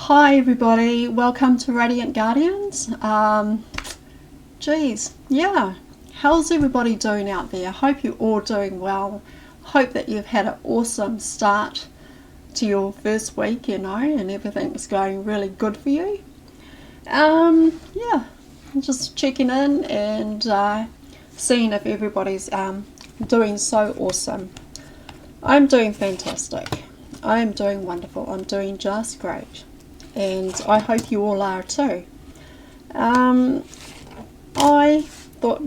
Hi everybody, welcome to Radiant Guardians. How's everybody doing out there? Hope you're all doing well. Hope that you've had an awesome start to your first week, and everything's going really good for you. Just checking in and seeing if everybody's doing so awesome. I'm doing fantastic. I'm doing wonderful. I'm doing just great. And I hope you all are too. I thought,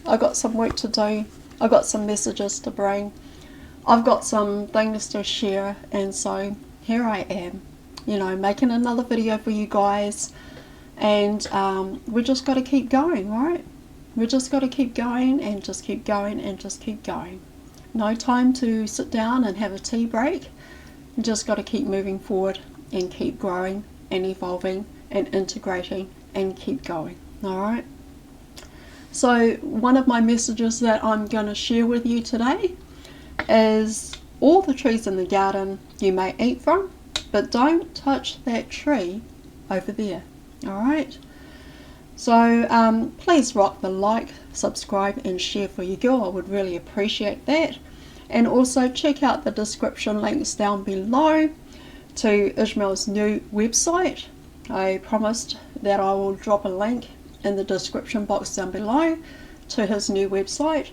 I got some work to do. I got some messages to bring. I've got some things to share, and so here I am, making another video for you guys. And we just got to keep going, right? We just got to keep going and just keep going and just keep going. No time to sit down and have a tea break. You just got to keep moving forward and keep growing and evolving and integrating and keep going. Alright, so one of my messages that I'm going to share with you today is all the trees in the garden you may eat from, but don't touch that tree over there. Alright, so please rock the like, subscribe and share for your girl. I would really appreciate that. And also check out the description links down below to Ishmael's new website. I promised that I will drop a link in the description box down below to his new website,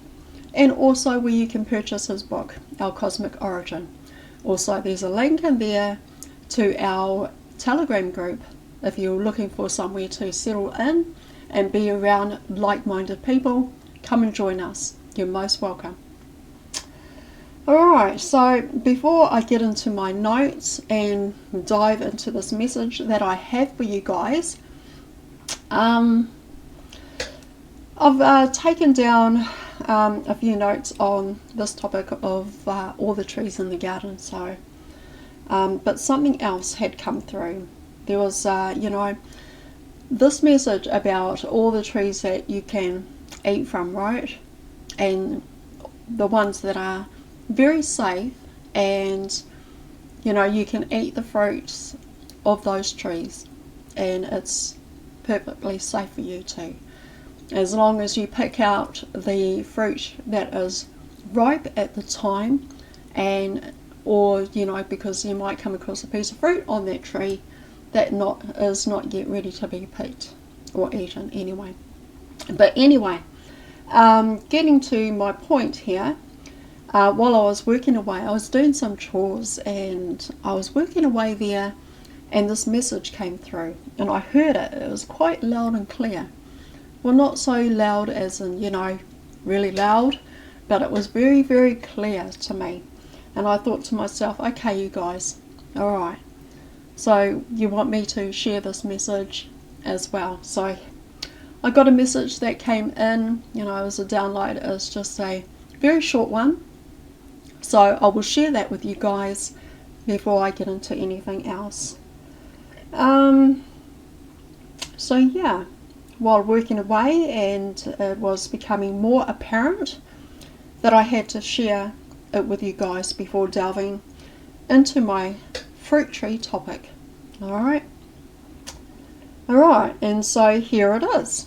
and also where you can purchase his book, Our Cosmic Origin. Also there's a link in there to our Telegram group if you're looking for somewhere to settle in and be around like-minded people. Come and join us. You're most welcome. Alright, so before I get into my notes and dive into this message that I have for you guys, I've taken down a few notes on this topic of all the trees in the garden. So, but something else had come through. There was, this message about all the trees that you can eat from, right? And the ones that are very safe, and you can eat the fruits of those trees and it's perfectly safe for you too, as long as you pick out the fruit that is ripe at the time, and or because you might come across a piece of fruit on that tree that is not yet ready to be picked or eaten anyway. But anyway, getting to my point here. While I was working away, I was doing some chores and I was working away there, and this message came through and I heard it. It was quite loud and clear. Well, not so loud as in, really loud, but it was very, very clear to me. And I thought to myself, okay, you guys, alright, so you want me to share this message as well. So I got a message that came in, it was a download. It was just a very short one. So I will share that with you guys before I get into anything else. So yeah, while working away, and it was becoming more apparent that I had to share it with you guys before delving into my fruit tree topic. Alright, and so here it is.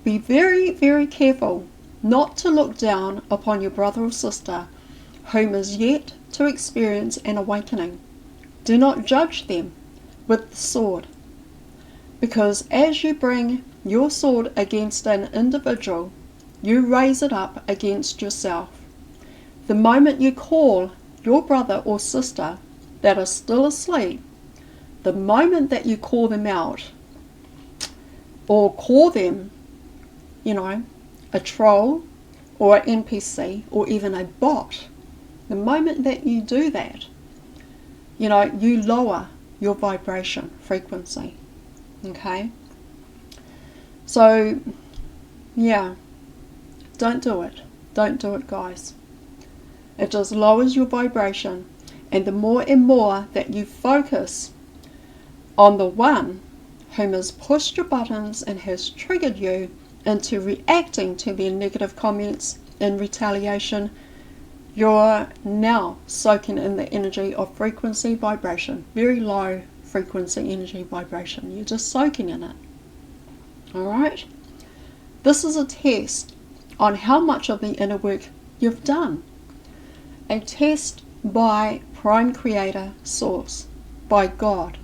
Be very, very careful not to look down upon your brother or sister whom is yet to experience an awakening. Do not judge them with the sword, because as you bring your sword against an individual, you raise it up against yourself. The moment you call your brother or sister that are still asleep, the moment that you call them out, or call them, a troll or an NPC or even a bot, the moment that you do that, you lower your vibration frequency. Okay? So, yeah, don't do it. Don't do it, guys. It just lowers your vibration, and the more and more that you focus on the one whom has pushed your buttons and has triggered you into reacting to their negative comments in retaliation, you're now soaking in the energy of frequency vibration, very low frequency, energy, vibration. You're just soaking in it. Alright? This is a test on how much of the inner work you've done. A test by Prime Creator Source, by God.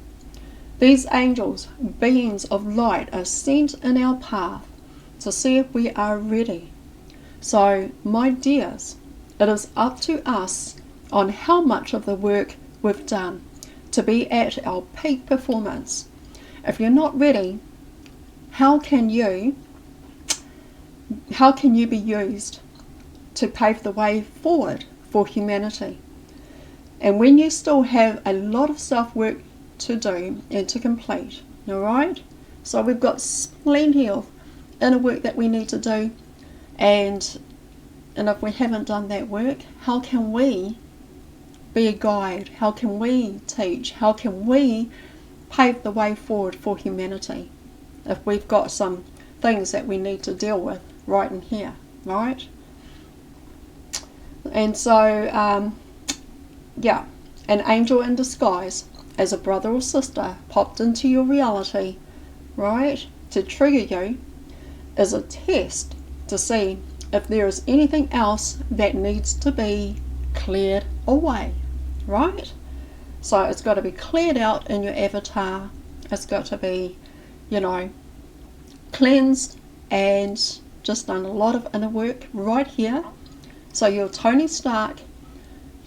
These angels, beings of light, are sent in our path to see if we are ready. So, my dears, it is up to us on how much of the work we've done to be at our peak performance. If you're not ready, how can you be used to pave the way forward for humanity? And when you still have a lot of self-work to do and to complete, alright? So we've got plenty of inner work that we need to do, and if we haven't done that work, how can we be a guide? How can we teach? How can we pave the way forward for humanity if we've got some things that we need to deal with right in here, right? And so, yeah, an angel in disguise as a brother or sister popped into your reality, right, to trigger you, is a test to see if there is anything else that needs to be cleared away, right? So it's got to be cleared out in your avatar. It's got to be, cleansed and just done a lot of inner work right here. So your Tony Stark,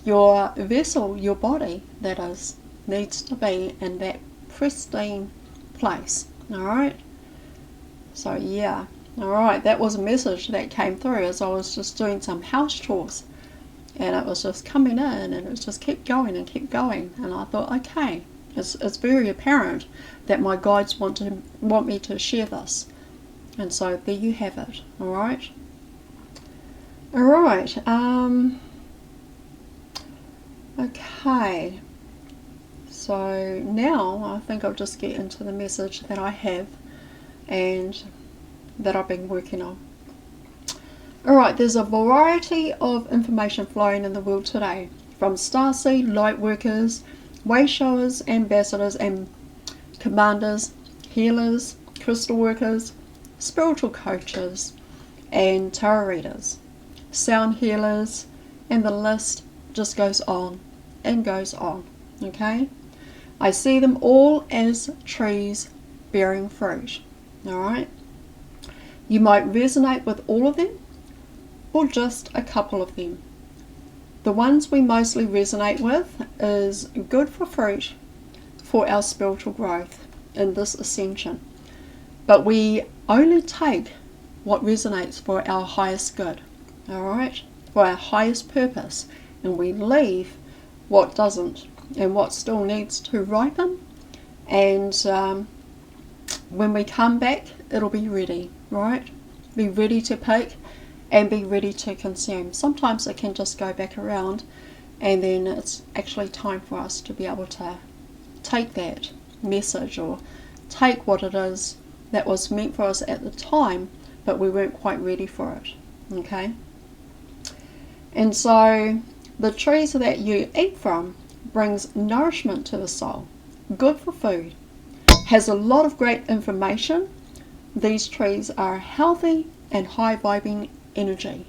your vessel, your body, that is, needs to be in that pristine place. Alright? So yeah. Alright, that was a message that came through as I was just doing some house chores. And it was just coming in, and it was just kept going and kept going. And I thought, okay, it's very apparent that my guides want me to share this. And so there you have it. Alright? Alright, okay, so now I think I'll just get into the message that I have and that I've been working on. Alright, there's a variety of information flowing in the world today, from starseed, light workers, way showers, ambassadors and commanders, healers, crystal workers, spiritual coaches, and tarot readers, sound healers, and the list just goes on and goes on. Okay, I see them all as trees bearing fruit. Alright, you might resonate with all of them or just a couple of them. The ones we mostly resonate with is good for fruit for our spiritual growth in this ascension, but we only take what resonates for our highest good. Alright, for our highest purpose, and we leave what doesn't and what still needs to ripen, and when we come back it'll be ready, right? Be ready to pick and be ready to consume. Sometimes it can just go back around, and then it's actually time for us to be able to take that message or take what it is that was meant for us at the time, but we weren't quite ready for it. Okay? And so the trees that you eat from brings nourishment to the soul, good for food, has a lot of great information. These trees are healthy and high vibing energy.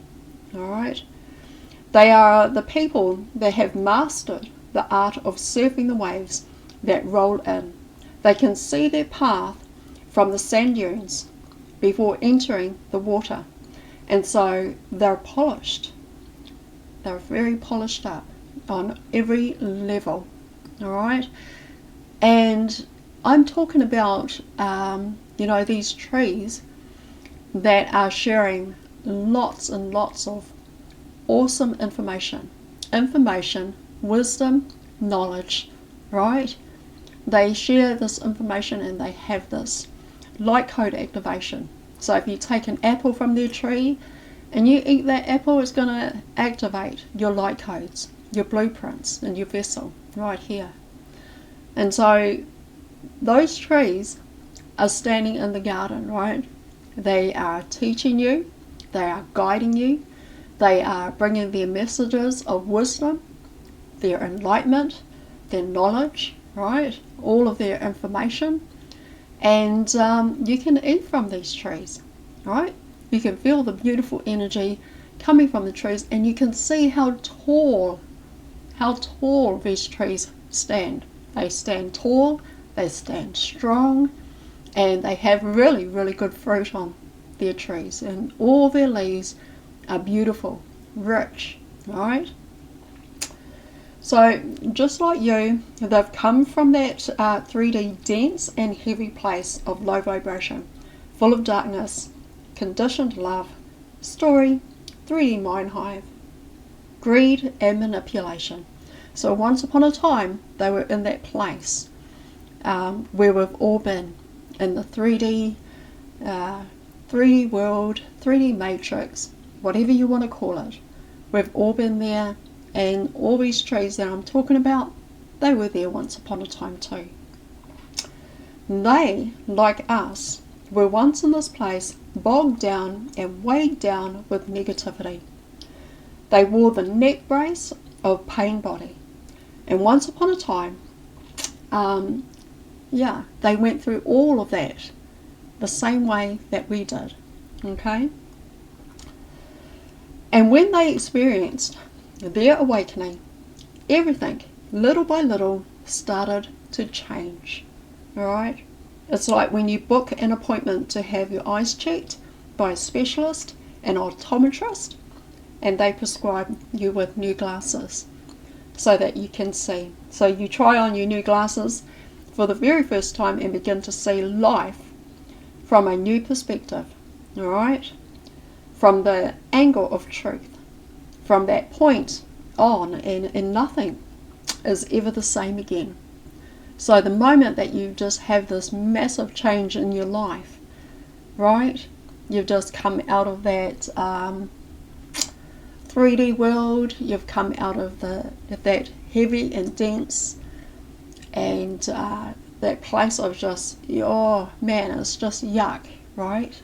Alright? They are the people that have mastered the art of surfing the waves that roll in. They can see their path from the sand dunes before entering the water, and so they're polished. They're very polished up on every level. Alright? And I'm talking about these trees that are sharing lots and lots of awesome information, wisdom, knowledge, right? They share this information and they have this light code activation. So if you take an apple from their tree and you eat that apple, it's going to activate your light codes, your blueprints, and your vessel right here. And so those trees are standing in the garden, right? They are teaching you, they are guiding you, they are bringing their messages of wisdom, their enlightenment, their knowledge, right? All of their information. And you can eat from these trees, right? You can feel the beautiful energy coming from the trees, and you can see how tall these trees stand. They stand tall, they stand strong, and they have really, really good fruit on their trees, and all their leaves are beautiful, rich, right? So just like you, they've come from that 3D dense and heavy place of low vibration, full of darkness, conditioned love, story, 3D mind hive, greed and manipulation. So once upon a time, they were in that place where we've all been, in the 3D world, 3D matrix, whatever you want to call it. We've all been there, and all these trees that I'm talking about, they were there once upon a time too. They, like us, were once in this place, bogged down and weighed down with negativity. They wore the neck brace of pain body. And once upon a time, they went through all of that the same way that we did, okay? And when they experienced their awakening, everything, little by little, started to change, all right? It's like when you book an appointment to have your eyes checked by a specialist, an optometrist, and they prescribe you with new glasses so that you can see. So you try on your new glasses for the very first time and begin to see life from a new perspective, all right? From the angle of truth. From that point on, and nothing is ever the same again. So the moment that you just have this massive change in your life, right? You've just come out of that 3D world, you've come out of that heavy and dense and that place of just, oh man, it's just yuck, right?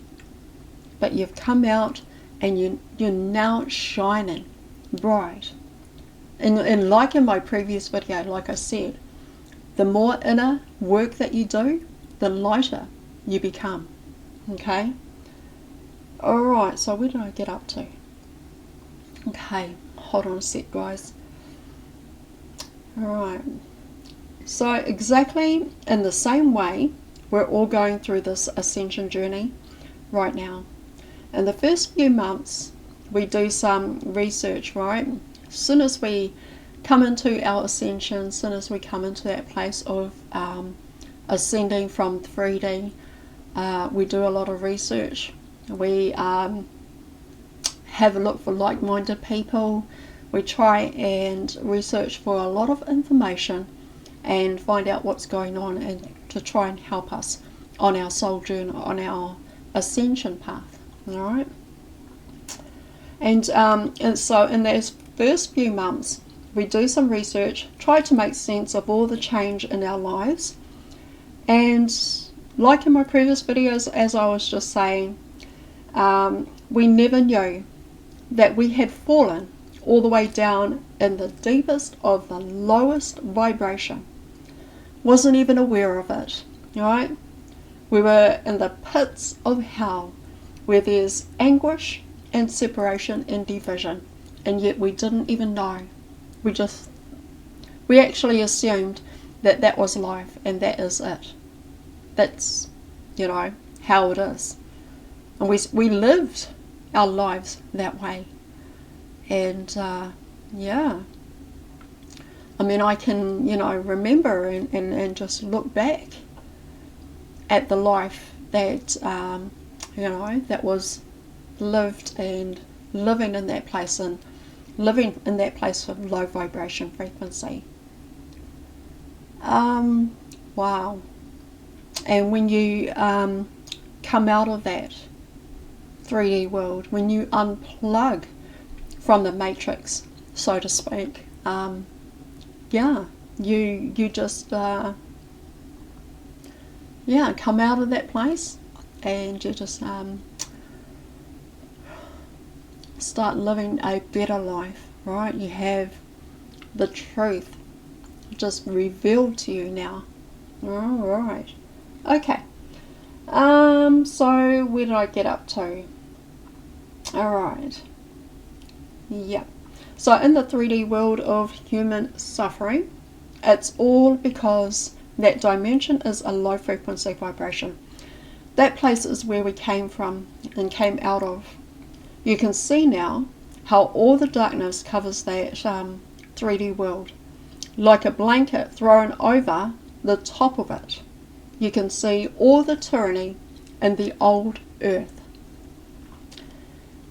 But you've come out and you're now shining bright. And like in my previous video, like I said, the more inner work that you do, the lighter you become, okay? Alright, so where did I get up to? Okay, hold on a sec, guys. Alright, so exactly in the same way, we're all going through this ascension journey right now. In the first few months, we do some research, right? As soon as we come into our ascension, as soon as we come into that place of ascending from 3D, we do a lot of research. We have a look for like-minded people. We try and research for a lot of information and find out what's going on, and to try and help us on our soul journey, on our ascension path. All right. And so in those first few months, we do some research, try to make sense of all the change in our lives. And like in my previous videos, as I was just saying, we never knew that we had fallen all the way down in the deepest of the lowest vibration. Wasn't even aware of it, right? We were in the pits of hell, where there's anguish and separation and division, and yet we didn't even know. We actually assumed that that was life, and that is it. That's, how it is. And we lived our lives that way. And I mean, I can, remember and just look back at the life that, that was lived, and living in that place, and living in that place of low vibration frequency. Wow. And when you come out of that 3D world, when you unplug from the matrix, so to speak, you just come out of that place, and you just start living a better life, right? You have the truth just revealed to you now. Alright. Okay. So where did I get up to? Alright. Yeah. So in the 3D world of human suffering, it's all because that dimension is a low frequency vibration. That place is where we came from and came out of. You can see now how all the darkness covers that 3D world. Like a blanket thrown over the top of it. You can see all the tyranny in the old earth.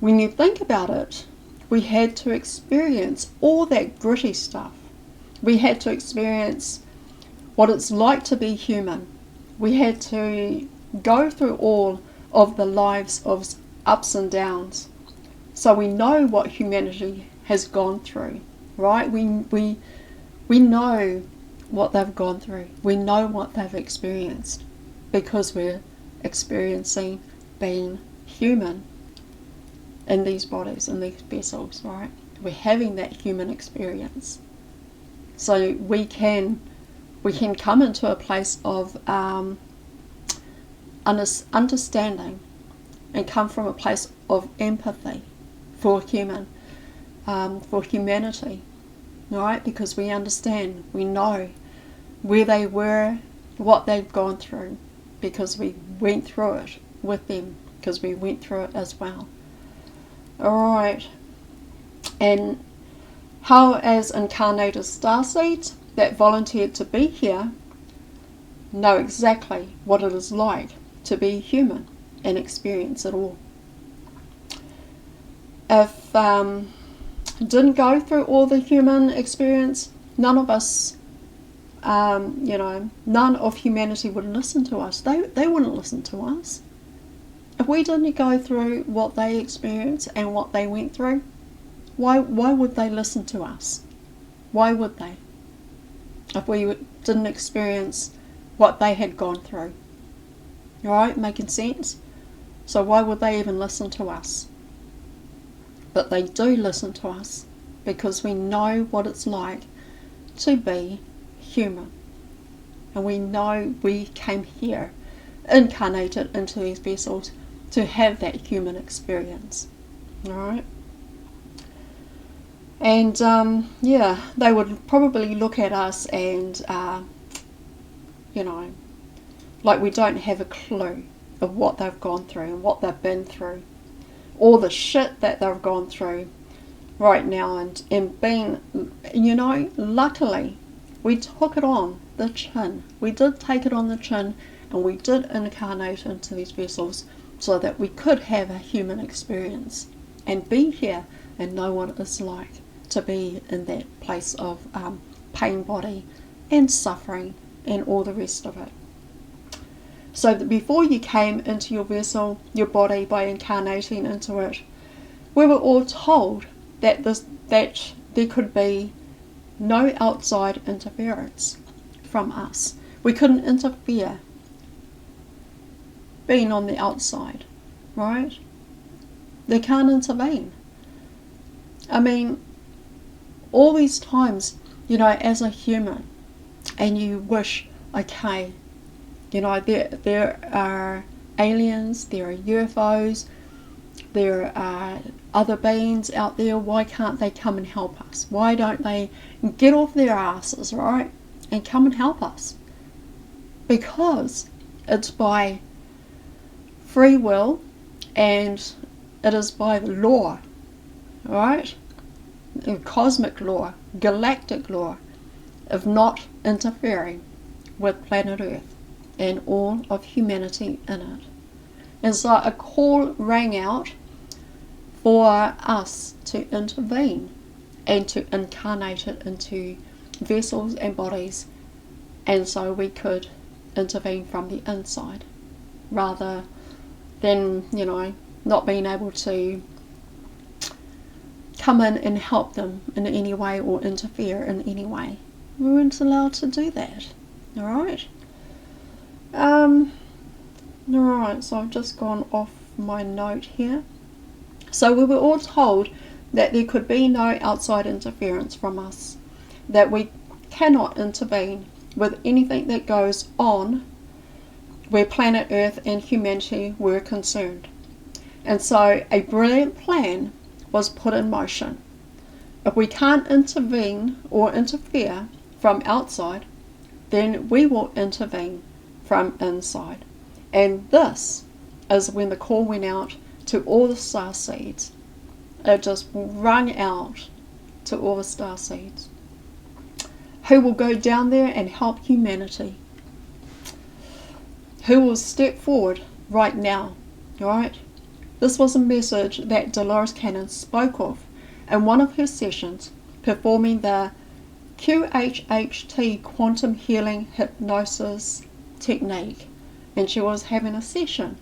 When you think about it, we had to experience all that gritty stuff. We had to experience what it's like to be human. We had to go through all of the lives of ups and downs. So we know what humanity has gone through, right? We know what they've gone through. We know what they've experienced because we're experiencing being human in these bodies, in these vessels, right? We're having that human experience. So we can come into a place of understanding and come from a place of empathy for humanity, right? Because we understand, we know where they were, what they've gone through, because we went through it with them, because we went through it as well. Alright, and how as incarnated starseeds that volunteered to be here know exactly what it is like to be human and experience it all. If didn't go through all the human experience, none of us, none of humanity would listen to us. They wouldn't listen to us. If we didn't go through what they experienced and what they went through, why would they listen to us? Why would they? If we didn't experience what they had gone through. Alright, making sense? So why would they even listen to us? But they do listen to us because we know what it's like to be human. And we know we came here, incarnated into these vessels, to have that human experience. Alright? And they would probably look at us and, like we don't have a clue of what they've gone through and what they've been through. All the shit that they've gone through right now, and being, luckily we took it on the chin. We did take it on the chin, and we did incarnate into these vessels so that we could have a human experience and be here and know what it's like to be in that place of pain body and suffering and all the rest of it. So that before you came into your vessel, your body, by incarnating into it, we were all told that there could be no outside interference from us. We couldn't interfere being on the outside, right? They can't intervene. I mean, all these times, as a human, and you wish, okay, there are aliens, there are UFOs, there are other beings out there. Why can't they come and help us? Why don't they get off their asses, right, and come and help us? Because it's by free will, and it is by the law, right? Cosmic law, galactic law, of not interfering with planet Earth and all of humanity in it. And so a call rang out for us to intervene and to incarnate it into vessels and bodies, and so we could intervene from the inside rather than, not being able to come in and help them in any way or interfere in any way. We weren't allowed to do that. Alright? Alright, so I've just gone off my note here. So we were all told that there could be no outside interference from us, that we cannot intervene with anything that goes on where planet Earth and humanity were concerned. And so a brilliant plan was put in motion. If we can't intervene or interfere from outside, then we will intervene from inside. And this is when the call went out to all the starseeds. It just rung out to all the starseeds, who will go down there and help humanity, who will step forward right now, right? This was a message that Dolores Cannon spoke of in one of her sessions performing the QHHT quantum healing hypnosis technique, and she was having a session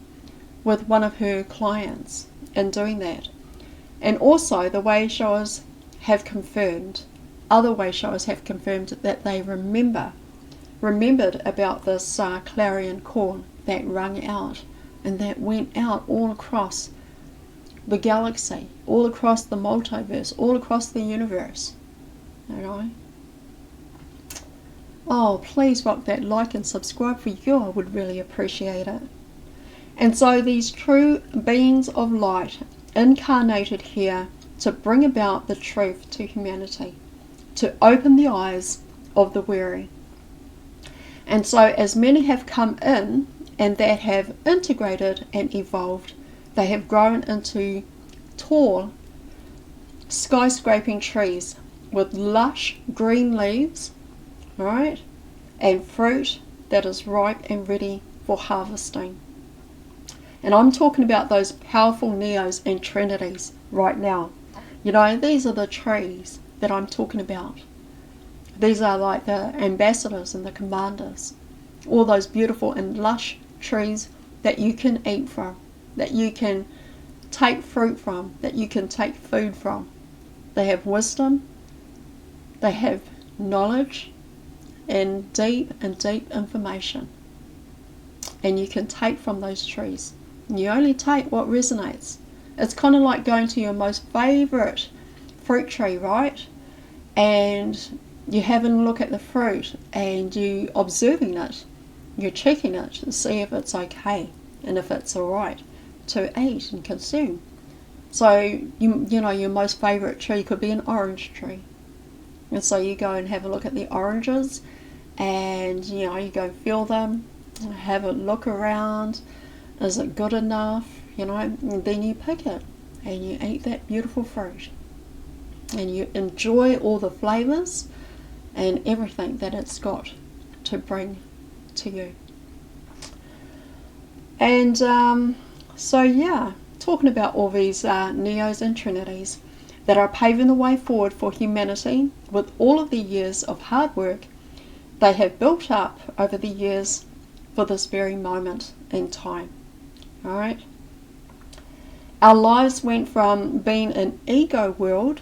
with one of her clients in doing that. And also the way showers have confirmed, other way showers have confirmed that they remembered about this clarion call that rung out and that went out all across the galaxy, all across the multiverse, all across the universe. You know? Oh, please rock that like and subscribe for you. I would really appreciate it. And so these true beings of light incarnated here to bring about the truth to humanity, to open the eyes of the weary. And so as many have come in and that have integrated and evolved, they have grown into tall, skyscraping trees with lush green leaves, right, and fruit that is ripe and ready for harvesting. And I'm talking about those powerful Neos and Trinities right now. You know, these are the trees that I'm talking about. These are like the ambassadors and the commanders. All those beautiful and lush trees that you can eat from, that you can take fruit from, that you can take food from. They have wisdom, they have knowledge, and deep information. And you can take from those trees. You only take what resonates. It's kind of like going to your most favourite fruit tree, right? And you having a look at the fruit and you observing it. You're checking it to see if it's okay and if it's alright to eat and consume. So, you know, your most favourite tree could be an orange tree. And so you go and have a look at the oranges and, you know, you go feel them, have a look around. Is it good enough? You know, and then you pick it and you eat that beautiful fruit. And you enjoy all the flavours and everything that it's got to bring to you. And so yeah, talking about all these Neos and Trinities that are paving the way forward for humanity with all of the years of hard work they have built up over the years for this very moment in time. Alright? Our lives went from being an ego world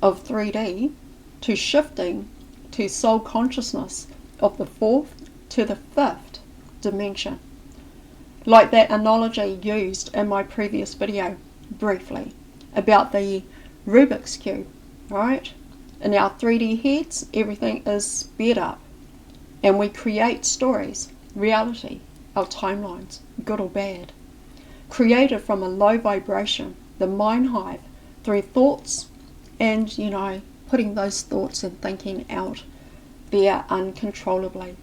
of 3D to shifting to soul consciousness of the 4th to the 5th dimension. Like that analogy used in my previous video briefly about the Rubik's Cube, right? In our 3D heads, everything is sped up and we create stories, reality, our timelines, good or bad, created from a low vibration, the mind hive, through thoughts and, you know, putting those thoughts and thinking out there uncontrollably.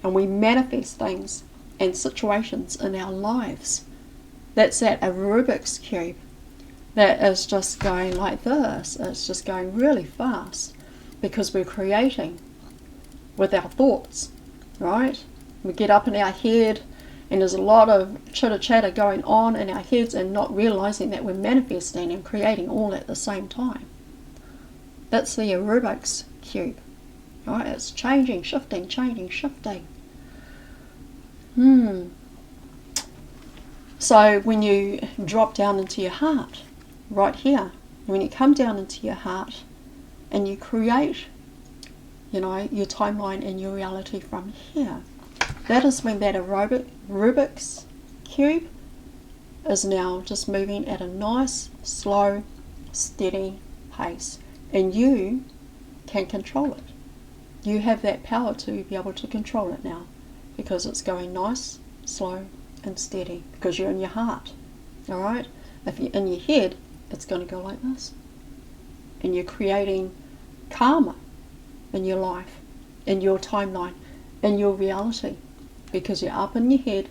And we manifest things and situations in our lives. That's at a Rubik's Cube that is just going like this. It's just going really fast because we're creating with our thoughts, right? We get up in our head and there's a lot of chitter chatter going on in our heads and not realizing that we're manifesting and creating all at the same time. That's the Rubik's Cube, right? It's changing, shifting, changing, shifting. So when you drop down into your heart, right here, when you come down into your heart and you create, you know, your timeline and your reality from here, that is when that Rubik's Cube is now just moving at a nice, slow, steady pace. And you can control it. you have that power to be able to control it now, because it's going nice, slow and steady, because you're in your heart. Alright? If you're in your head, it's going to go like this. And you're creating karma in your life, in your timeline, in your reality, because you're up in your head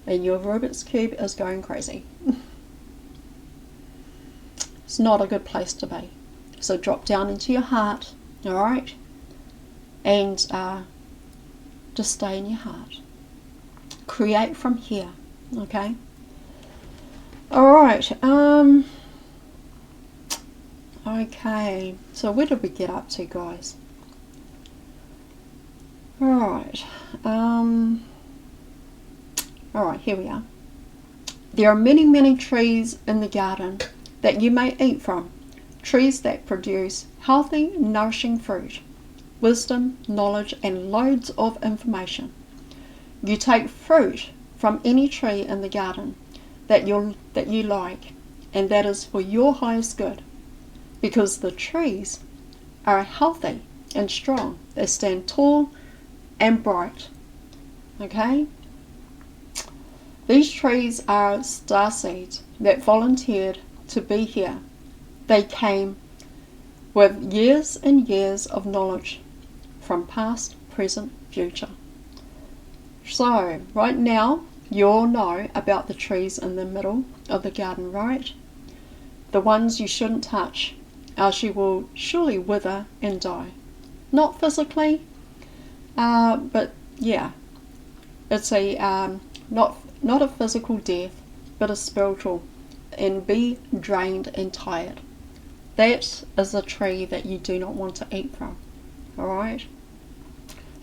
and your Rubik's Cube is going crazy. It's not a good place to be. So drop down into your heart, alright? And just stay in your heart. Create from here, okay? Alright, okay, so where did we get up to, guys? Alright, alright, here we are. There are many, many trees in the garden that you may eat from, trees that produce healthy, nourishing fruit, wisdom, knowledge, and loads of information. You take fruit from any tree in the garden that you like, and that is for your highest good, because the trees are healthy and strong. They stand tall and bright. Okay? These trees are starseeds that volunteered to be here. They came with years and years of knowledge from past, present, future. So, right now, you all know about the trees in the middle of the garden, right? The ones you shouldn't touch, else you will surely wither and die. Not physically, but yeah, it's a not a physical death, but a spiritual, and be drained and tired. That is a tree that you do not want to eat from. Alright?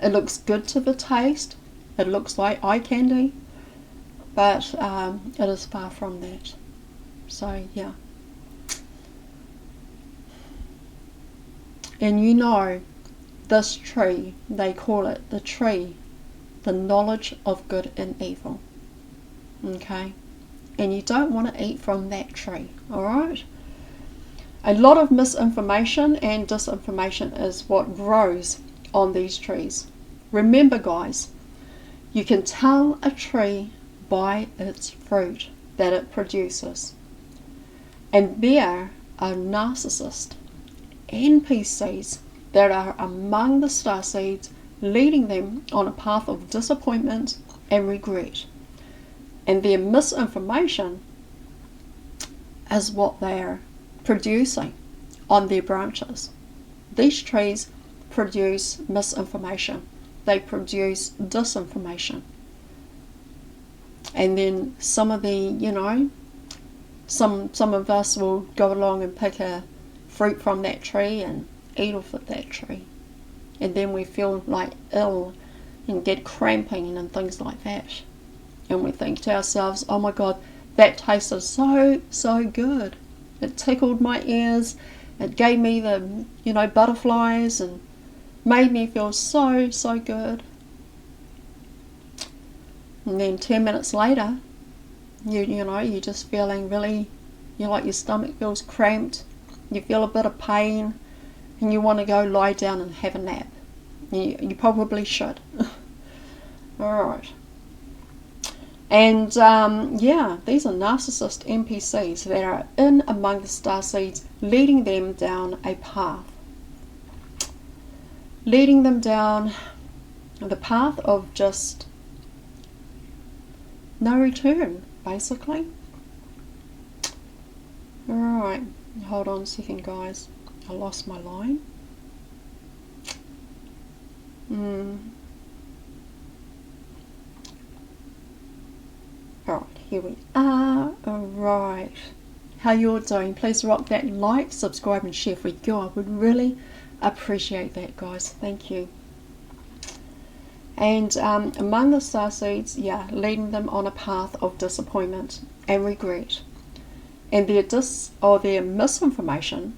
It looks good to the taste. It looks like eye candy, but it is far from that. So yeah. And you know, this tree, they call it the tree, the knowledge of good and evil. Okay? And you don't want to eat from that tree. Alright? A lot of misinformation and disinformation is what grows on these trees. Remember, guys, you can tell a tree by its fruit that it produces. And there are narcissists, NPCs, that are among the starseeds, leading them on a path of disappointment and regret. And their misinformation is what they're producing on their branches. These trees produce misinformation. They produce disinformation. And then some of the, you know, some of us will go along and pick a fruit from that tree and eat off of that tree. And then we feel like ill and get cramping and things like that. And we think to ourselves, oh my God, that tasted so good. It tickled my ears. It gave me the, you know, butterflies and made me feel so good. And then 10 minutes later, you know, you're just feeling really, you know, like your stomach feels cramped. You feel a bit of pain and you want to go lie down and have a nap. You probably should. Alright. And yeah, these are narcissist NPCs that are in among the starseeds, leading them down a path. Leading them down the path of just no return, basically. Alright, hold on a second, guys. I lost my line. Alright, here we are. Alright, how you all doing? Please rock that like, subscribe and share if we go. I would really appreciate that, guys. Thank you. And among the starseeds, yeah, leading them on a path of disappointment and regret. And their misinformation,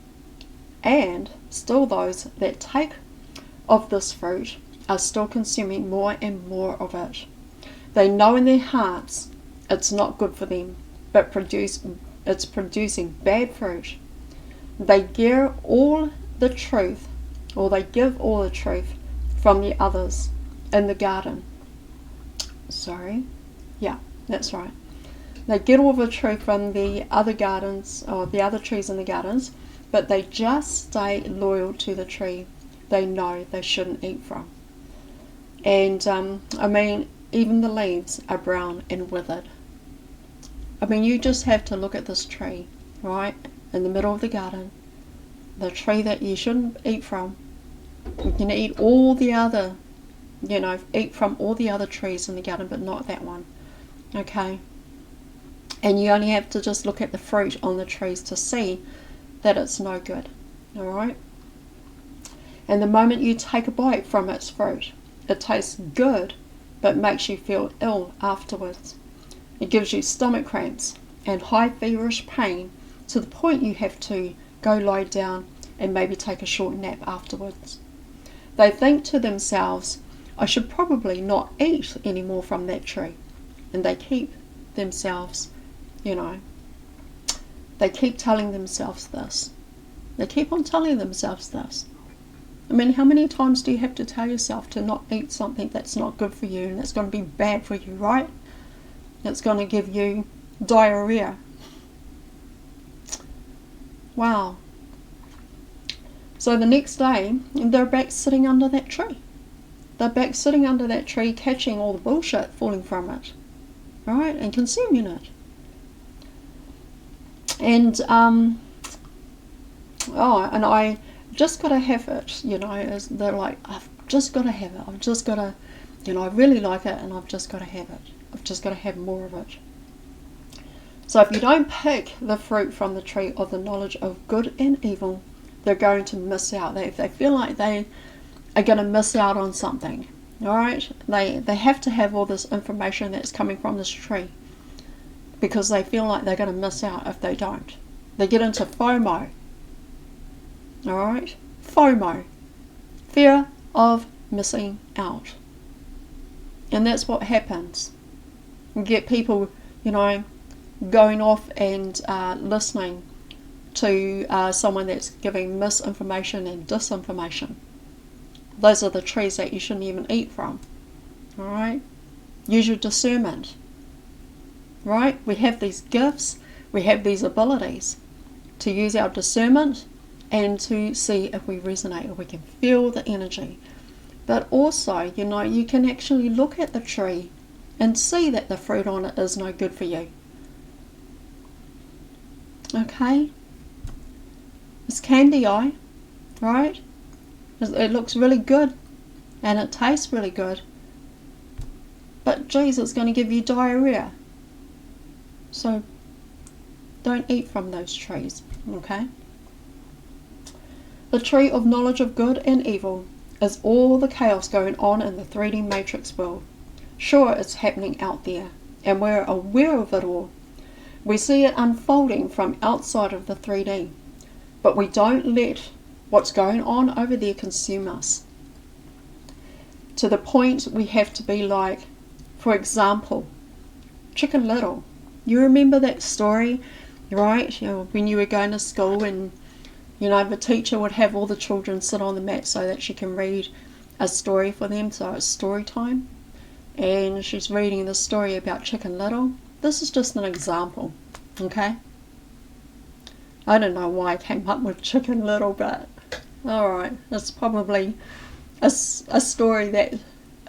and still those that take of this fruit are still consuming more and more of it. They know in their hearts it's not good for them, but it's producing bad fruit. They give all the truth from the others in the garden. Sorry, yeah, that's right. They get all the truth from the other gardens, or the other trees in the gardens, but they just stay loyal to the tree they know they shouldn't eat from. And I mean, even the leaves are brown and withered. I mean, you just have to look at this tree, right, in the middle of the garden, the tree that you shouldn't eat from. You can eat all the other, eat from all the other trees in the garden, but not that one, okay? And you only have to just look at the fruit on the trees to see that it's no good, all right? And the moment you take a bite from its fruit, it tastes good, but makes you feel ill afterwards. It gives you stomach cramps and high feverish pain to the point you have to go lie down and maybe take a short nap afterwards. They think to themselves, I should probably not eat any more from that tree. And they keep themselves, they keep telling themselves this. They keep on telling themselves this. I mean, how many times do you have to tell yourself to not eat something that's not good for you and that's going to be bad for you, right? It's going to give you diarrhea. Wow. So the next day, they're back sitting under that tree. They're back sitting under that tree, catching all the bullshit falling from it, right, and consuming it. And and I just got to have it, they're like, I've just got to have it. I've just got to, I really like it, and I've just got to have it. I've just got to have more of it. So if you don't pick the fruit from the tree of the knowledge of good and evil, they're going to miss out. If they feel like they are going to miss out on something, all right, they have to have all this information that's coming from this tree, because they feel like they're going to miss out if they don't. They get into FOMO. All right, FOMO, fear of missing out. And that's what happens. You get people, going off and listening to someone that's giving misinformation and disinformation. Those are the trees that you shouldn't even eat from. All right, use your discernment. Right, we have these gifts, we have these abilities to use our discernment and to see if we resonate, if we can feel the energy. But also, you can actually look at the tree and see that the fruit on it is no good for you. Okay? It's candy eye, right? It looks really good and it tastes really good. But geez, it's going to give you diarrhea. So don't eat from those trees, okay? The tree of knowledge of good and evil is all the chaos going on in the 3D matrix world. Sure, it's happening out there, and we're aware of it all. We see it unfolding from outside of the 3D, but we don't let what's going on over there consume us. To the point we have to be like, for example, Chicken Little. You remember that story, right? When you were going to school and the teacher would have all the children sit on the mat so that she can read a story for them, so it's story time. And she's reading the story about Chicken Little. This is just an example, okay? I don't know why I came up with Chicken Little, but alright, it's probably a story that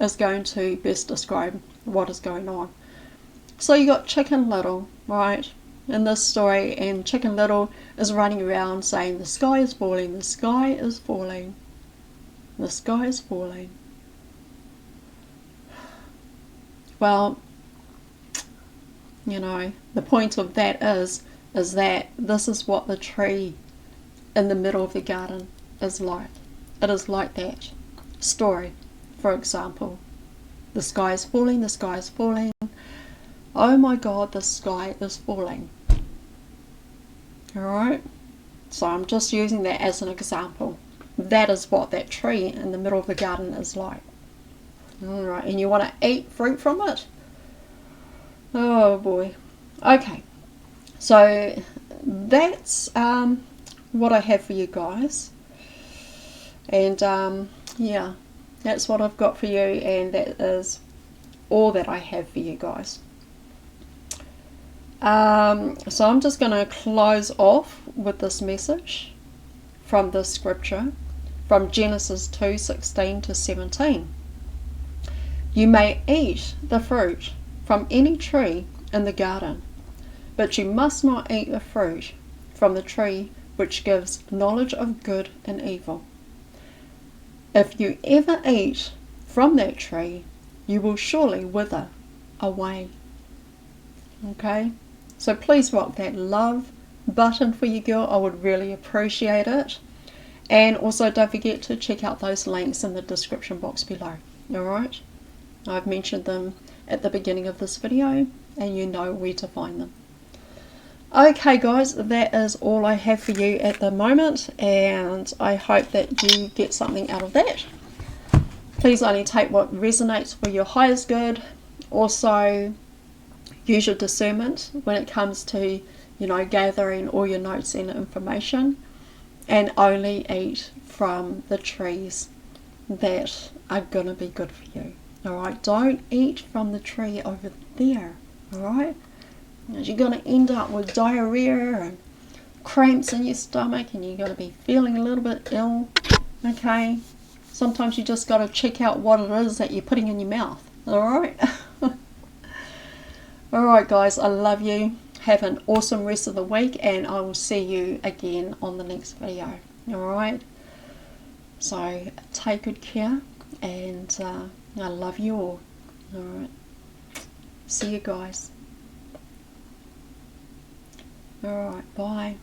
is going to best describe what is going on. So you got Chicken Little, right, in this story, and Chicken Little is running around saying, the sky is falling, the sky is falling, the sky is falling. Well, the point of that is that this is what the tree in the middle of the garden is like. It is like that story. For example, the sky is falling, the sky is falling. Oh my God, the sky is falling. Alright? So I'm just using that as an example. That is what that tree in the middle of the garden is like. Alright, and you want to eat fruit from it? Oh boy. Okay. So that's what I have for you guys. And yeah. That's what I've got for you, and that is all that I have for you guys. So I'm just going to close off with this message from this scripture from Genesis 2:16 to 17. You may eat the fruit from any tree in the garden, but you must not eat the fruit from the tree which gives knowledge of good and evil. If you ever eat from that tree, you will surely wither away. Okay? So please rock that love button for you, girl. I would really appreciate it. And also don't forget to check out those links in the description box below. Alright? I've mentioned them at the beginning of this video, and you know where to find them. Okay guys, that is all I have for you at the moment, and I hope that you get something out of that. Please only take what resonates for your highest good. Also, use your discernment when it comes to, gathering all your notes and information, and only eat from the trees that are going to be good for you. Alright, don't eat from the tree over there. Alright, you're going to end up with diarrhea and cramps in your stomach, and you're going to be feeling a little bit ill. Okay, sometimes you just got to check out what it is that you're putting in your mouth. Alright. Alright guys, I love you. Have an awesome rest of the week, and I will see you again on the next video. Alright, so take good care, and I love you all. Alright, see you guys. Alright, bye.